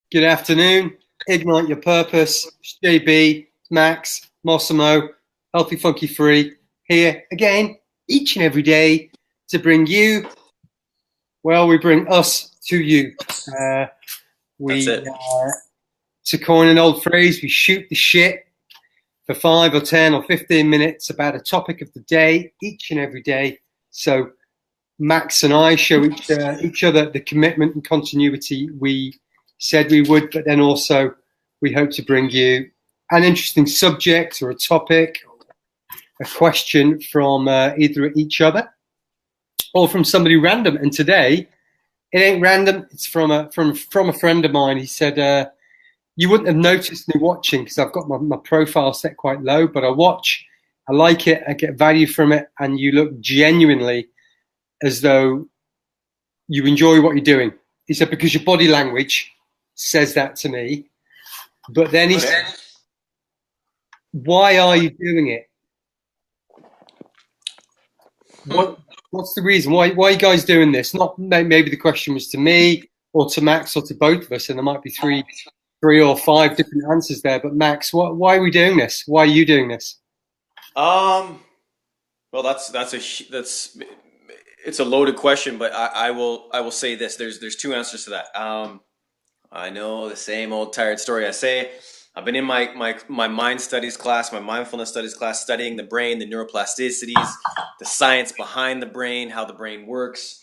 Good afternoon. Ignite your purpose. It's JB, Max, Mossamo, Healthy Funky Free, here again each and every day to bring you, well, we bring us to you. That's We, it. to coin an old phrase, we shoot the shit for 5 or 10 or 15 minutes about a topic of the day each and every day. So Max and I show each other the commitment and continuity we said we would, but then also we hope to bring you an interesting subject or a topic, a question from either each other or from somebody random. And today, it ain't random. It's from a friend of mine. He said, "You wouldn't have noticed me watching because I've got my profile set quite low, but I watch, I like it, I get value from it, and you look genuinely as though you enjoy what you're doing." He said, "Because your body language says that to me." But then he said, "Why are you doing it? What's the reason? Why are you guys doing this?" Not maybe the question was to me or to Max or to both of us, and there might be three or five different answers there. But Max, why are we doing this? Why are you doing this? Well, it's a loaded question, but I will say this. There's two answers to that. I know the same old tired story I say. I've been in my mind studies class, my mindfulness studies class, studying the brain, the neuroplasticities, the science behind the brain, how the brain works,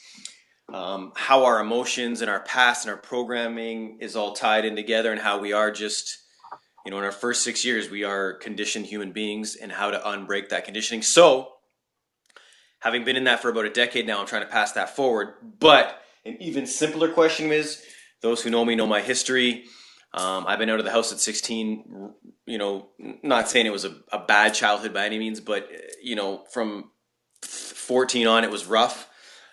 how our emotions and our past and our programming is all tied in together, and how we are just, in our first 6 years, we are conditioned human beings, and how to unbreak that conditioning. So, having been in that for about a decade now, I'm trying to pass that forward. But an even simpler question is, those who know me know my history. I've been out of the house at 16, not saying it was a bad childhood by any means, but, from 14 on, it was rough.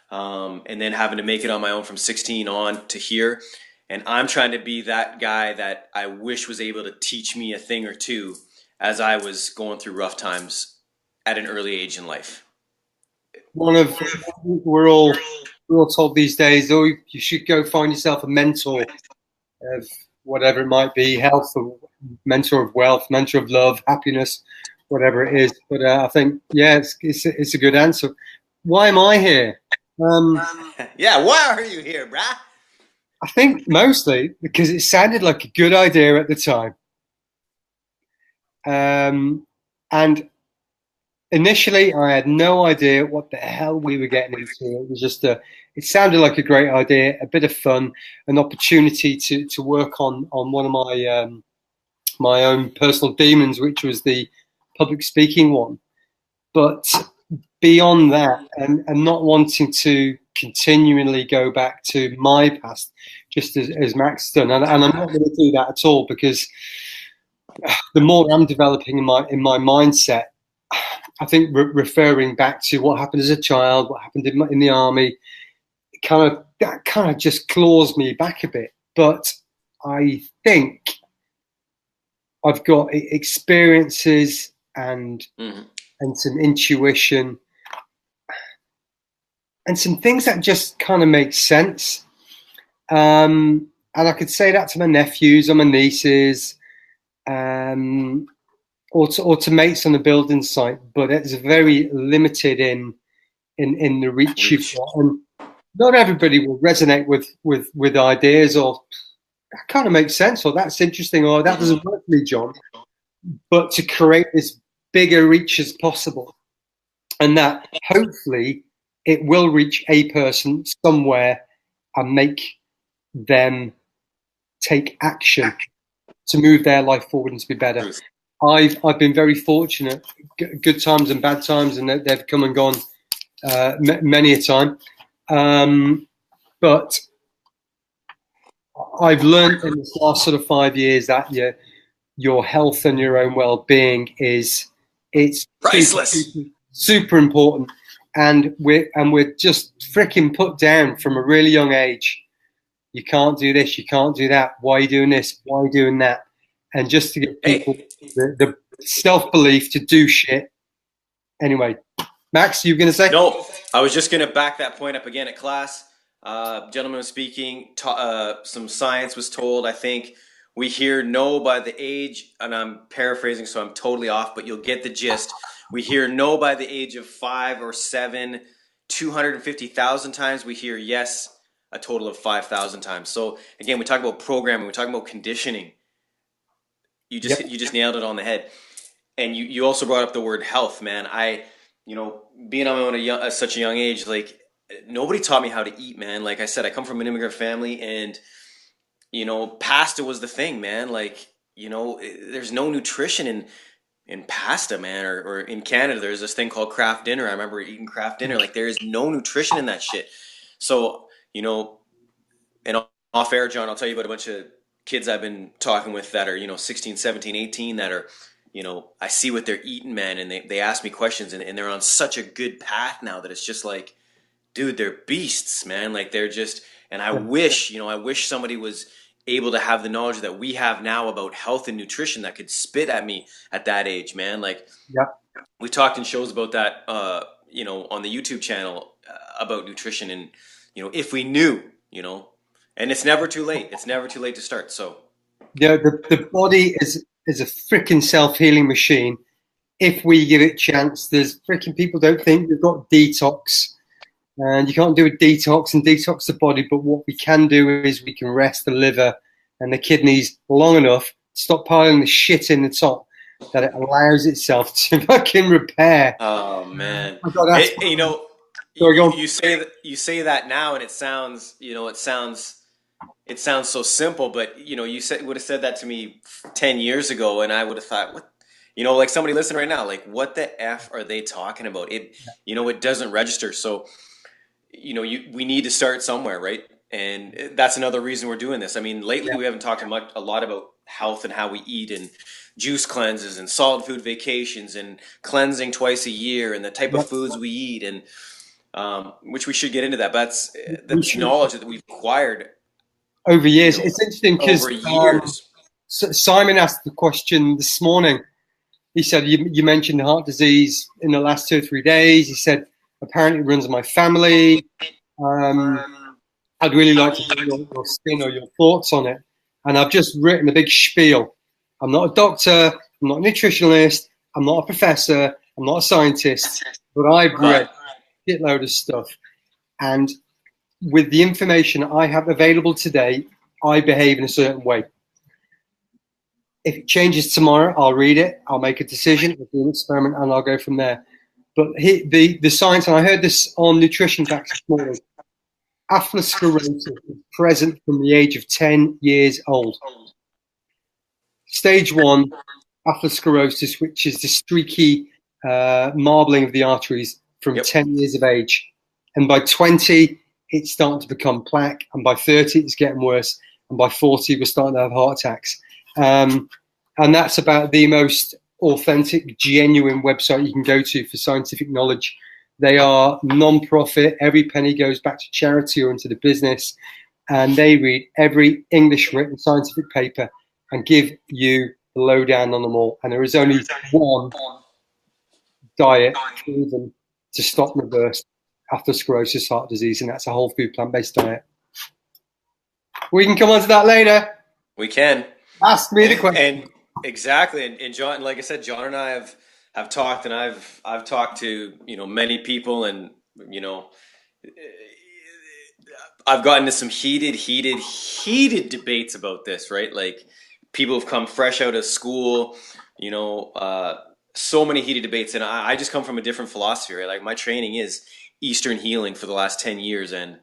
And then having to make it on my own from 16 on to here. And I'm trying to be that guy that I wish was able to teach me a thing or two as I was going through rough times at an early age in life. One of we're all told these days, oh, you should go find yourself a mentor of whatever it might be, health or mentor of wealth, mentor of love, happiness, whatever it is. But I think, yeah, it's a good answer. Why am I here? Yeah, why are you here, brah? I think mostly because it sounded like a good idea at the time. And initially, I had no idea what the hell we were getting into. It was just it sounded like a great idea, a bit of fun, an opportunity to work on one of my my own personal demons, which was the public speaking one. But beyond that, and not wanting to continually go back to my past, just as Max done, and I'm not going to do that at all, because the more I'm developing in my mindset, I think referring back to what happened as a child, what happened in the army, that kind of just claws me back a bit. But I think I've got experiences and some intuition and some things that just kind of make sense. And I could say that to my nephews or my nieces, or to mates on the building site, but it's very limited in the reach you've got. And not everybody will resonate with ideas, or that kind of makes sense, or that's interesting, or that doesn't work for me, John. But to create this bigger reach as possible, and that hopefully it will reach a person somewhere and make them take action to move their life forward and to be better. I've been very fortunate, good times and bad times, and they've come and gone many a time. But I've learned in this last sort of 5 years that your health and your own well-being it's Priceless. super important, and we're just freaking put down from a really young age. You can't do this, you can't do that. Why are you doing this? Why are you doing that? And just to give people the self-belief to do shit. Anyway, Max, you were going to say? No, I was just going to back that point up again at class. Gentleman was speaking. Some science was told. I think we hear no by the age, and I'm paraphrasing, so I'm totally off, but you'll get the gist. We hear no by the age of 5 or 7, 250,000 times. We hear yes a total of 5,000 times. So again, we talk about programming. We talk about conditioning. Yep. You just nailed it on the head. And you also brought up the word health, man. Being on my own at such a young age, like nobody taught me how to eat, man. Like I said, I come from an immigrant family, and pasta was the thing, man. Like there's no nutrition in pasta, man. Or in Canada, there's this thing called craft dinner. I remember eating craft dinner. Like there is no nutrition in that shit. So and off air, John, I'll tell you about a bunch of kids I've been talking with that are 16, 17, 18 that are I see what they're eating, man, and they ask me questions, and they're on such a good path now that it's just like, dude, they're beasts, man. Like they're just, and I wish somebody was able to have the knowledge that we have now about health and nutrition that could spit at me at that age, man. Like Yep. we talked in shows about that, on the YouTube channel about nutrition, and if we knew, and it's never too late. It's never too late to start. So The body is a freaking self-healing machine. If we give it a chance, there's freaking people don't think we've got detox, and you can't do a detox and detox the body. But what we can do is we can rest the liver and the kidneys long enough to stop piling the shit in the top that it allows itself to fucking repair. oh man, I've got to ask, sorry, go on. you say that now, and it sounds it sounds so simple, but would have said that to me 10 years ago, and I would have thought, what, like somebody listening right now, like what the F are they talking about? It doesn't register. So we need to start somewhere, right? And that's another reason we're doing this. I mean, lately we haven't talked a lot about health and how we eat, and juice cleanses and solid food vacations and cleansing twice a year and the type of foods we eat, and which we should get into that. But that's knowledge that we've acquired over years. It's interesting because over years. Simon asked the question this morning. He said, you mentioned heart disease in the last 2 or 3 days. He said, apparently it runs in my family. I'd really like to get your spin or your thoughts on it. And I've just written a big spiel. I'm not a doctor. I'm not a nutritionalist. I'm not a professor. I'm not a scientist. But I've read a shitload of stuff. And with the information I have available today, I behave in a certain way. If it changes tomorrow, I'll read it. I'll make a decision. I'll do an experiment, and I'll go from there. But the science, and I heard this on Nutrition Facts this morning, atherosclerosis is present from the age of 10 years old. Stage 1, atherosclerosis, which is the streaky marbling of the arteries from 10 years of age. And by 20, it's starting to become plaque. And by 30, it's getting worse. And by 40, we're starting to have heart attacks. And that's about the most authentic, genuine website you can go to for scientific knowledge. They are non-profit. Every penny goes back to charity or into the business. And they read every English written scientific paper and give you the lowdown on them all. And there is only one diet proven to stop and reverse atherosclerosis, heart disease, and that's a whole food plant-based diet. We can come on to that later. We can. Ask me the question. And exactly. And John, like I said, John and I have talked, and I've talked to, many people, and, I've gotten into some heated debates about this, right? Like people have come fresh out of school, so many heated debates. And I just come from a different philosophy, right? Like my training is Eastern healing for the last 10 years. And,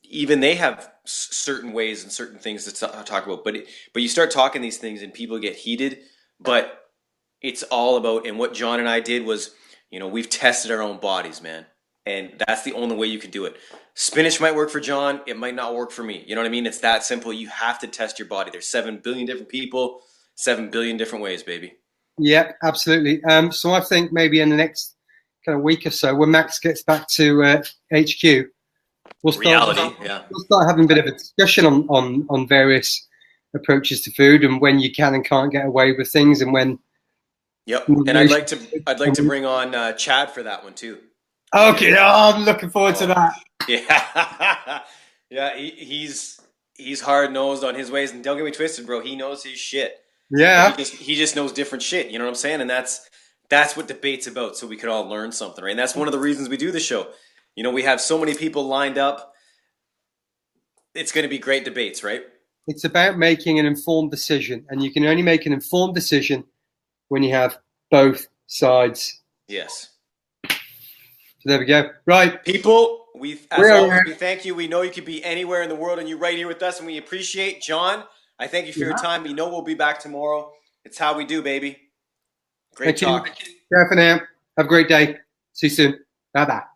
even they have certain ways and certain things to talk about, but you start talking these things and people get heated. But it's all about, and what John and I did was, we've tested our own bodies, man, and that's the only way you can do it. Spinach might work for John, it might not work for me. You know what I mean? It's that simple. You have to test your body. There's 7 billion different people, 7 billion different ways, baby. Yeah, absolutely. So I think maybe in the next kind of week or so, when Max gets back to HQ. We'll start having a bit of a discussion on various approaches to food, and when you can and can't get away with things, and when. Yep, and I'd like to bring on Chad for that one too. Okay, oh, I'm looking forward to Oh, that. yeah, yeah. He's hard nosed on his ways, and don't get me twisted, bro. He knows his shit, but Yeah, he just knows different shit. You know what I'm saying? And that's what debate's about. So we could all learn something, right? And that's one of the reasons we do the show. You know, we have so many people lined up. It's going to be great debates, right? it's about making an informed decision, and you can only make an informed decision when you have both sides. Yes. So there we go. Right, People, we as always we're we thank you. We know you could be anywhere in the world, and you're right here with us, and we appreciate John. I thank you for your yeah. time. We know we'll be back tomorrow. It's how we do, baby. Great Thank you. talk. Ciao for now. Have a great day. See you soon. Bye bye.